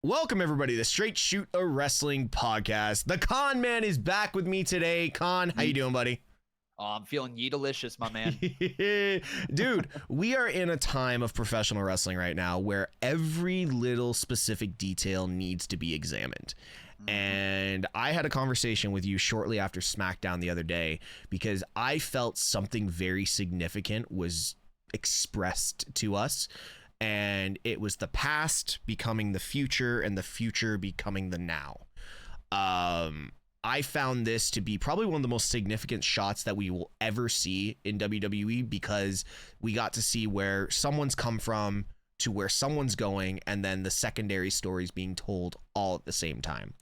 Welcome, everybody, to the Straight Shoot a Wrestling podcast. The Con Man is back with me today. Con, how you doing, buddy? Oh, I'm feeling yeet-delicious, my man. Dude, we are in a time of professional wrestling right now where every little specific detail needs to be examined. And I had a conversation with you shortly after SmackDown the other day because I felt something very significant was expressed to us. And it was the past becoming the future and the future becoming the now. I found this to be probably one of the most significant shots that we will ever see in WWE because we got to see where someone's come from to where someone's going, and then the secondary stories being told all at the same time.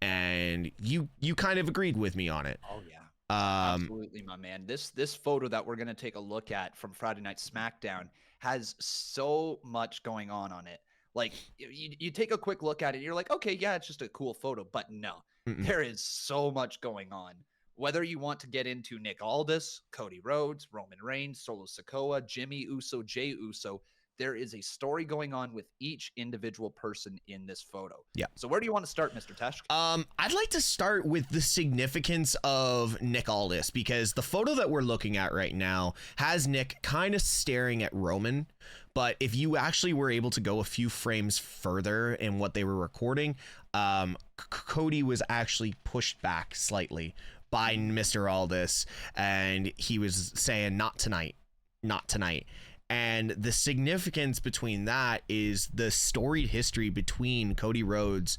And you kind of agreed with me on it. Oh, yeah. Absolutely, my man. This photo that we're going to take a look at from Friday Night SmackDown has so much going on it. Like, you take a quick look at it, you're like, okay, yeah, it's just a cool photo. But no, there is so much going on. Whether you want to get into Nick Aldis, Cody Rhodes, Roman Reigns, Solo Sikoa, Jimmy Uso, Jey Uso, there is a story going on with each individual person in this photo. Yeah. So where do you want to start, Mr. Teshk? I'd like to start with the significance of Nick Aldis, because the photo that we're looking at right now has Nick kind of staring at Roman. But if you actually were able to go a few frames further in what they were recording, Cody was actually pushed back slightly by Mr. Aldis, and he was saying, not tonight, not tonight. And the significance between that is the storied history between Cody Rhodes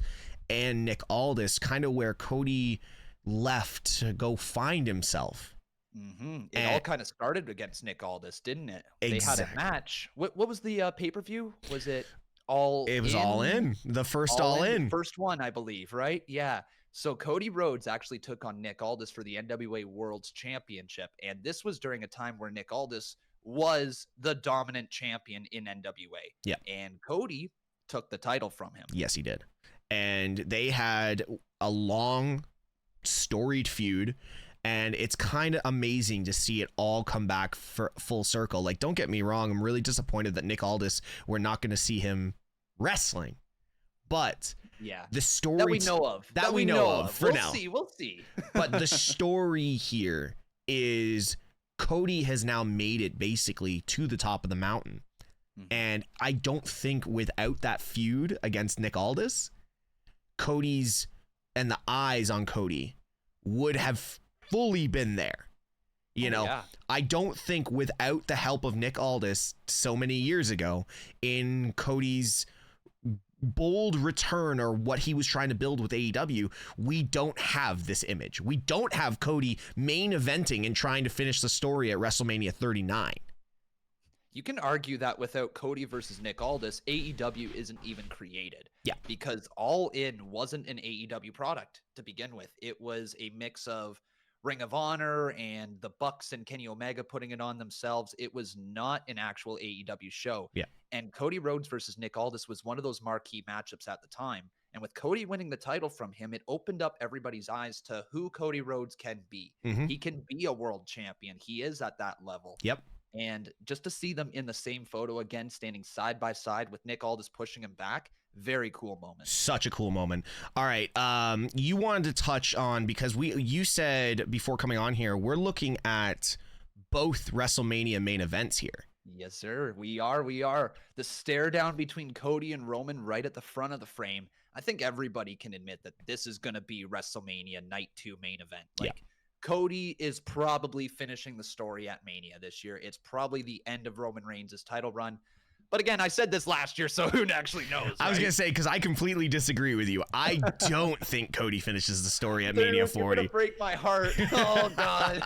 and Nick Aldis, kind of where Cody left to go find himself. It all kind of started against Nick Aldis, didn't it? They had a match. What was the pay-per-view? Was it All In? It was All In. The first All In. The first one, I believe, right? Yeah. So Cody Rhodes actually took on Nick Aldis for the NWA World's Championship. And this was during a time where Nick Aldis was the dominant champion in NWA. Yeah. And Cody took the title from him. Yes, he did. And they had a long, storied feud. And it's kind of amazing to see it all come back for full circle. Like, don't get me wrong, I'm really disappointed that Nick Aldis, we're not going to see him wrestling. But yeah, the story that we know of. That we know of for now. We'll see. But the story here is Cody has now made it basically to the top of the mountain. And I don't think without that feud against Nick Aldis, Cody's and the eyes on Cody would have fully been there. You know, yeah. I don't think without the help of Nick Aldis so many years ago in Cody's bold return, or what he was trying to build with AEW, we don't have this image. We don't have Cody main eventing and trying to finish the story at WrestleMania 39. You can argue that without Cody versus Nick Aldis, AEW isn't even created. Yeah. Because All In wasn't an AEW product to begin with. It was a mix of Ring of Honor and the Bucks and Kenny Omega putting it on themselves. It was not an actual AEW show. Yeah. And Cody Rhodes versus Nick Aldis was one of those marquee matchups at the time. And with Cody winning the title from him, it opened up everybody's eyes to who Cody Rhodes can be. He can be a world champion. He is at that level. Yep. And just to see them in the same photo again, standing side by side with Nick Aldis pushing him back, very cool moment. Such a cool moment. All right. You wanted to touch on, because you said before coming on here, we're looking at both WrestleMania main events here. Yes, sir. We are. The stare down between Cody and Roman right at the front of the frame. I think everybody can admit that this is going to be WrestleMania Night 2 main event. Like, Cody is probably finishing the story at Mania this year. It's probably the end of Roman Reigns' title run. But again, I said this last year, so who actually knows? Right? I was going to say, because I completely disagree with you. I don't think Cody finishes the story at Mania 40. You're going to break my heart. Oh, God.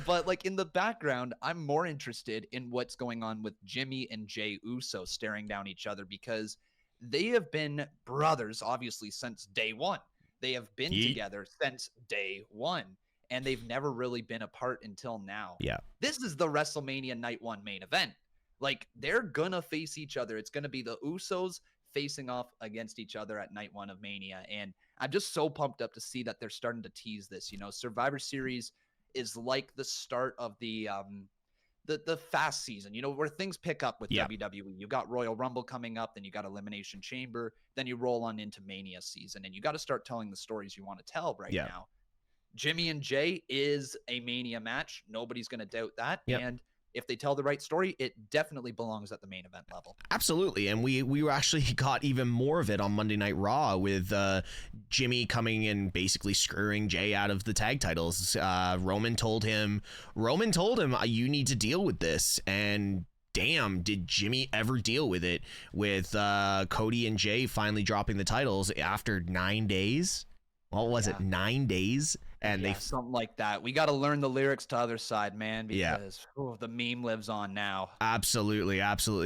But like in the background, I'm more interested in what's going on with Jimmy and Jey Uso staring down each other, because they have been brothers, obviously, since day one. They have been together since day one, and they've never really been apart until now. Yeah. This is the WrestleMania Night 1 main event. Like, they're gonna face each other. It's gonna be the Usos facing off against each other at Night 1 of Mania. And I'm just so pumped up to see that they're starting to tease this. You know, Survivor Series is like the start of the the fast season, where things pick up with Yeah. WWE. You got Royal Rumble coming up, then you got Elimination Chamber, then you roll on into Mania season, and you got to start telling the stories you want to tell right now. Jimmy and Jay is a Mania match. Nobody's going to doubt that. Yep. And if they tell the right story, it definitely belongs at the main event level. Absolutely. And we actually got even more of it on Monday Night Raw with Jimmy coming and basically screwing Jay out of the tag titles. Roman told him, you need to deal with this. And damn, did Jimmy ever deal with it, with Cody and Jay finally dropping the titles after 9 days? What was it, 9 days? And they something like that. We got to learn the lyrics to Other Side, man, because the meme lives on now. Absolutely.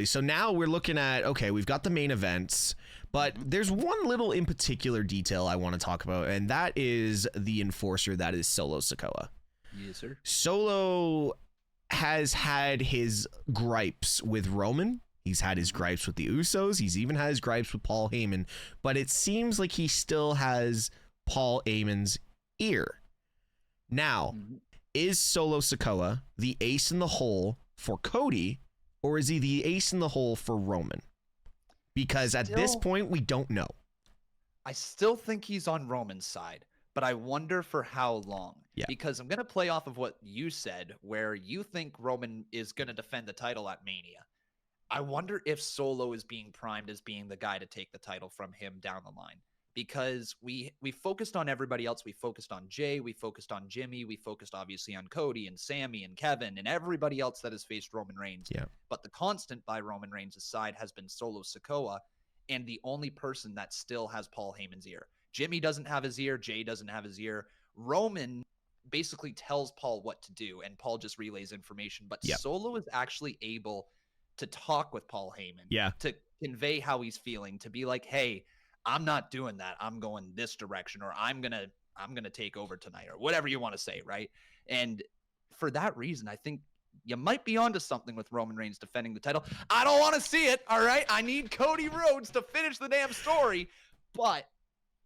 So now we're looking at, okay, we've got the main events, but there's one little in particular detail I want to talk about, and that is the enforcer that is Solo Sikoa. Yes, sir. Solo has had his gripes with Roman. He's had his gripes with the Usos. He's even had his gripes with Paul Heyman, but it seems like he still has Paul Heyman's ear. Now, is Solo Sikoa the ace in the hole for Cody, or is he the ace in the hole for Roman? Because at this point, we don't know. I still think he's on Roman's side, but I wonder for how long. Yeah. Because I'm going to play off of what you said, where you think Roman is going to defend the title at Mania. I wonder if Solo is being primed as being the guy to take the title from him down the line. Because we focused on everybody else. We focused on Jay. We focused on Jimmy. We focused obviously on Cody and Sammy and Kevin and everybody else that has faced Roman Reigns. Yeah. But the constant by Roman Reigns' side has been Solo Sikoa, and the only person that still has Paul Heyman's ear. Jimmy doesn't have his ear. Jay doesn't have his ear. Roman basically tells Paul what to do, and Paul just relays information. But Solo is actually able to talk with Paul Heyman. To convey how he's feeling, to be like, hey, I'm not doing that. I'm going this direction, or I'm gonna take over tonight, or whatever you want to say, right? And for that reason, I think you might be onto something with Roman Reigns defending the title. I don't want to see it, all right? I need Cody Rhodes to finish the damn story. But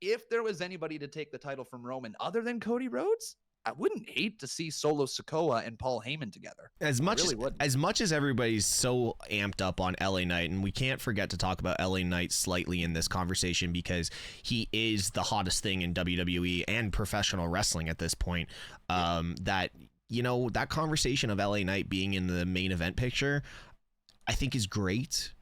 if there was anybody to take the title from Roman other than Cody Rhodes, I wouldn't hate to see Solo Sikoa and Paul Heyman together. As much as everybody's so amped up on LA Knight, and we can't forget to talk about LA Knight slightly in this conversation because he is the hottest thing in WWE and professional wrestling at this point. That conversation of LA Knight being in the main event picture, I think is great,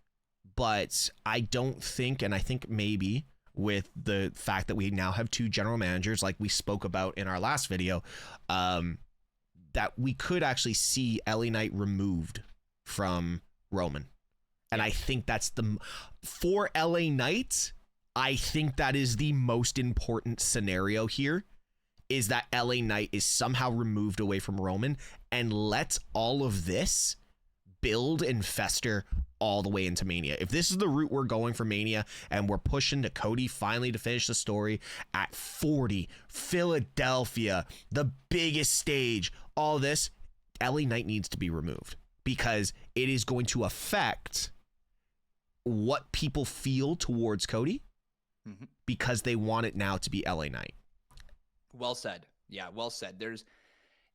but I don't think, and I think maybe with the fact that we now have two general managers, like we spoke about in our last video, that we could actually see LA Knight removed from Roman. And I think that's for LA Knight, I think that is the most important scenario here, is that LA Knight is somehow removed away from Roman and lets all of this build and fester all the way into Mania. If this is the route we're going for Mania and we're pushing to Cody finally to finish the story at 40, Philadelphia, the biggest stage, all this, LA Knight needs to be removed because it is going to affect what people feel towards Cody because they want it now to be LA Knight. Well said. Yeah, well said.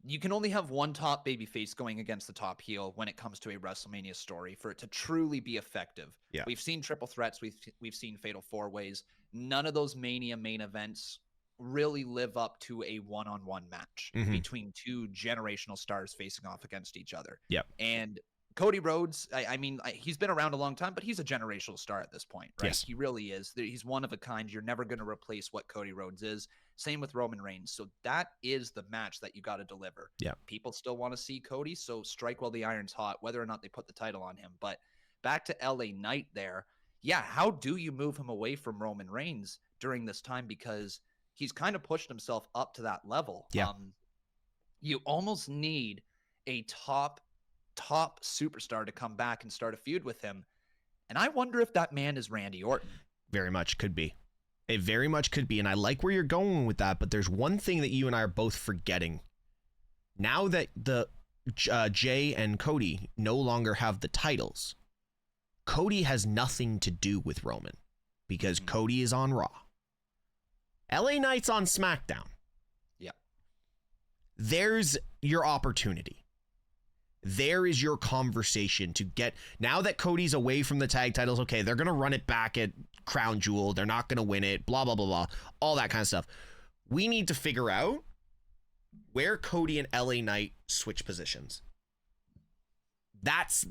You can only have one top babyface going against the top heel when it comes to a WrestleMania story for it to truly be effective. Yeah. We've seen triple threats. We've seen fatal four ways. None of those Mania main events really live up to a one-on-one match between two generational stars facing off against each other. Yep. And Cody Rhodes, I mean, he's been around a long time, but he's a generational star at this point, right? Yes. He really is. He's one of a kind. You're never going to replace what Cody Rhodes is. Same with Roman Reigns. So that is the match that you got to deliver. Yeah. People still want to see Cody, so strike while the iron's hot, whether or not they put the title on him. But back to LA Knight there. Yeah, how do you move him away from Roman Reigns during this time? Because he's kind of pushed himself up to that level. Yeah. You almost need a top superstar to come back and start a feud with him. And I wonder if that man is Randy Orton. Very much could be. It very much could be. And I like where you're going with that, but there's one thing that you and I are both forgetting. Now that the Jay and Cody no longer have the titles, Cody has nothing to do with Roman because Cody is on Raw. LA Knight's on SmackDown. Yeah. There's your opportunity. There is your conversation to get, now that Cody's away from the tag titles, okay, they're going to run it back at Crown Jewel. They're not going to win it, blah, blah, blah, blah, all that kind of stuff. We need to figure out where Cody and LA Knight switch positions. That's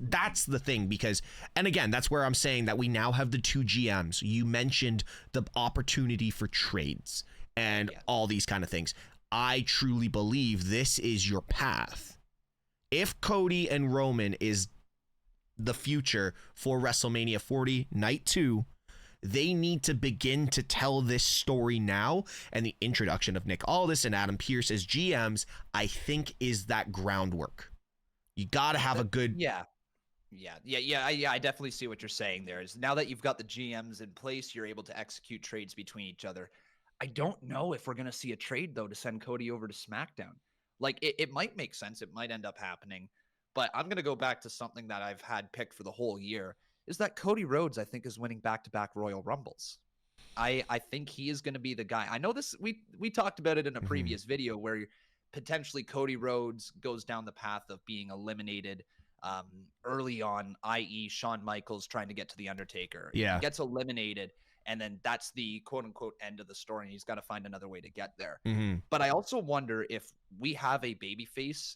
the thing, because, and again, that's where I'm saying that we now have the two GMs. You mentioned the opportunity for trades and all these kind of things. I truly believe this is your path. If Cody and Roman is the future for WrestleMania 40 Night 2, they need to begin to tell this story now. And the introduction of Nick Aldis and Adam Pearce as GMs, I think, is that groundwork. You got to have a good... I definitely see what you're saying there. Is now that you've got the GMs in place, you're able to execute trades between each other. I don't know if we're going to see a trade, though, to send Cody over to SmackDown. Like, it might make sense. It might end up happening. But I'm going to go back to something that I've had picked for the whole year, is that Cody Rhodes, I think, is winning back-to-back Royal Rumbles. I think he is going to be the guy. I know this, we talked about it in a previous video where potentially Cody Rhodes goes down the path of being eliminated early on, i.e. Shawn Michaels trying to get to The Undertaker. Yeah. He gets eliminated, and then that's the quote-unquote end of the story, and he's got to find another way to get there. But I also wonder if we have a babyface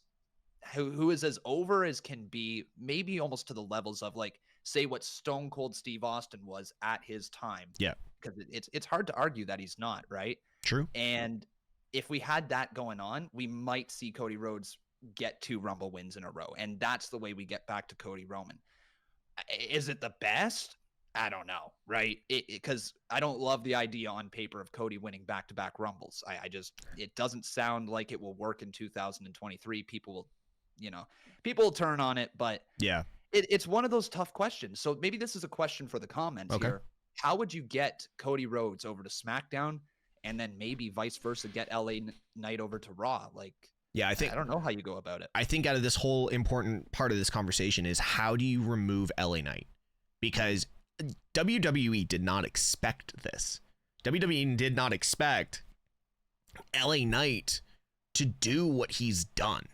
who is as over as can be, maybe almost to the levels of, like, say what Stone Cold Steve Austin was at his time. Yeah. Because it's hard to argue that he's not, right? True. And if we had that going on, we might see Cody Rhodes get 2 Rumble wins in a row. And that's the way we get back to Cody Roman. Is it the best? I don't know, right? Because I don't love the idea on paper of Cody winning back-to-back Rumbles. It doesn't sound like it will work in 2023. People will turn on it, but yeah, it's one of those tough questions. So maybe this is a question for the comments here. How would you get Cody Rhodes over to SmackDown, and then maybe vice versa, get LA Knight over to Raw? Like, yeah, I don't know how you go about it. I think out of this whole important part of this conversation is, how do you remove LA Knight? Because WWE did not expect this. WWE did not expect LA Knight to do what he's done.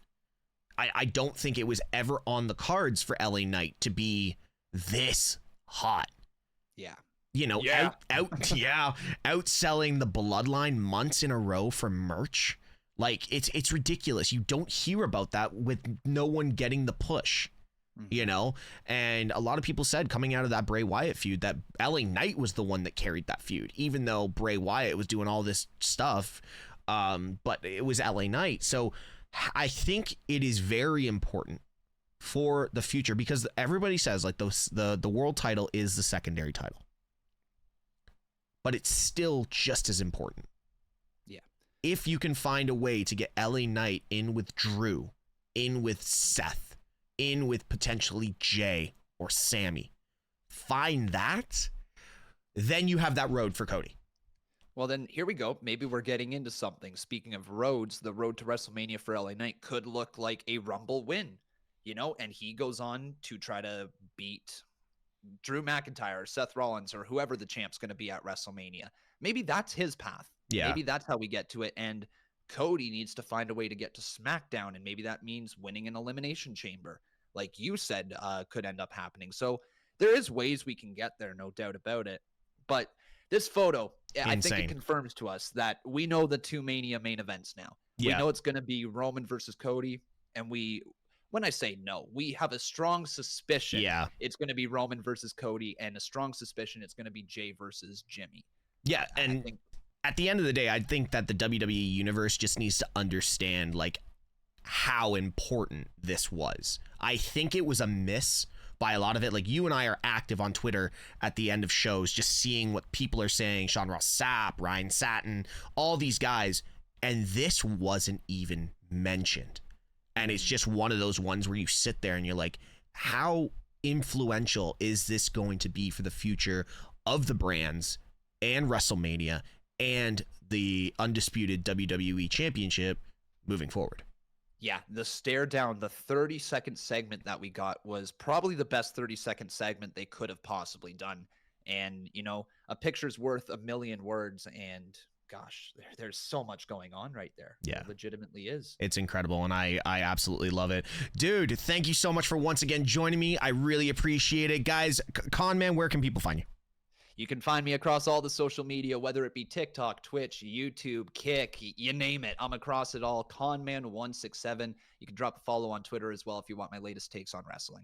I don't think it was ever on the cards for LA Knight to be this hot. Yeah. You know, outselling the Bloodline months in a row for merch. Like, it's ridiculous. You don't hear about that with no one getting the push, you know? And a lot of people said coming out of that Bray Wyatt feud that LA Knight was the one that carried that feud, even though Bray Wyatt was doing all this stuff. But it was LA Knight. So I think it is very important for the future, because everybody says, like, the world title is the secondary title, but it's still just as important. Yeah. If you can find a way to get LA Knight in with Drew, in with Seth, in with potentially Jay or Sammy, find that, then you have that road for Cody. Well, then here we go. Maybe we're getting into something. Speaking of roads, the road to WrestleMania for LA Knight could look like a Rumble win, you know, and he goes on to try to beat Drew McIntyre or Seth Rollins or whoever the champ's going to be at WrestleMania. Maybe that's his path. Yeah. Maybe that's how we get to it. And Cody needs to find a way to get to SmackDown, and maybe that means winning an Elimination Chamber, like you said, could end up happening. So there is ways we can get there, no doubt about it. But this photo, I think it confirms to us that we know the 2 Mania main events now. Yeah. We know it's going to be Roman versus Cody, and when I say no, we have a strong suspicion it's going to be Roman versus Cody, and a strong suspicion it's going to be Jay versus Jimmy. Yeah, and at the end of the day, I think that the WWE universe just needs to understand, like, how important this was. I think it was a miss by a lot of it. Like, you and I are active on Twitter at the end of shows, just seeing what people are saying. Sean Ross Sapp, Ryan Satin, all these guys, and this wasn't even mentioned. And it's just one of those ones where you sit there and you're like, how influential is this going to be for the future of the brands and WrestleMania and the undisputed WWE Championship moving forward? Yeah, the stare down, the 30-second segment that we got was probably the best 30-second segment they could have possibly done. And, you know, a picture's worth a million words, and gosh, there's so much going on right there. Yeah. It legitimately is. It's incredible, and I absolutely love it. Dude, thank you so much for once again joining me. I really appreciate it. Guys, Conman, where can people find you? You can find me across all the social media, whether it be TikTok, Twitch, YouTube, Kick, you name it. I'm across it all. Conman167. You can drop a follow on Twitter as well if you want my latest takes on wrestling.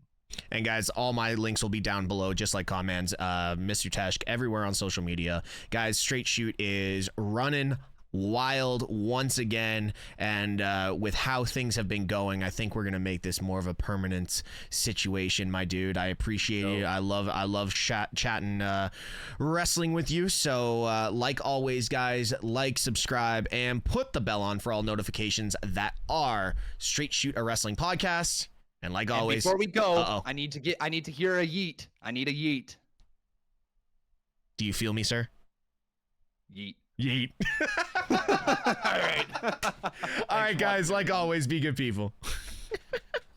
And guys, all my links will be down below, just like Conman's, MrTeshk, everywhere on social media. Guys, Straight Shoot is running wild once again, and with how things have been going, I think we're gonna make this more of a permanent situation, my dude. I appreciate it. I love chatting wrestling with you. So like always, guys, like, subscribe, and put the bell on for all notifications that are Straight Shoot, a wrestling podcast. And like always, before we go, I need to hear a yeet. I need a yeet. Do you feel me, sir? Yeet. Yeet. All right. All right, guys, like always, be good people.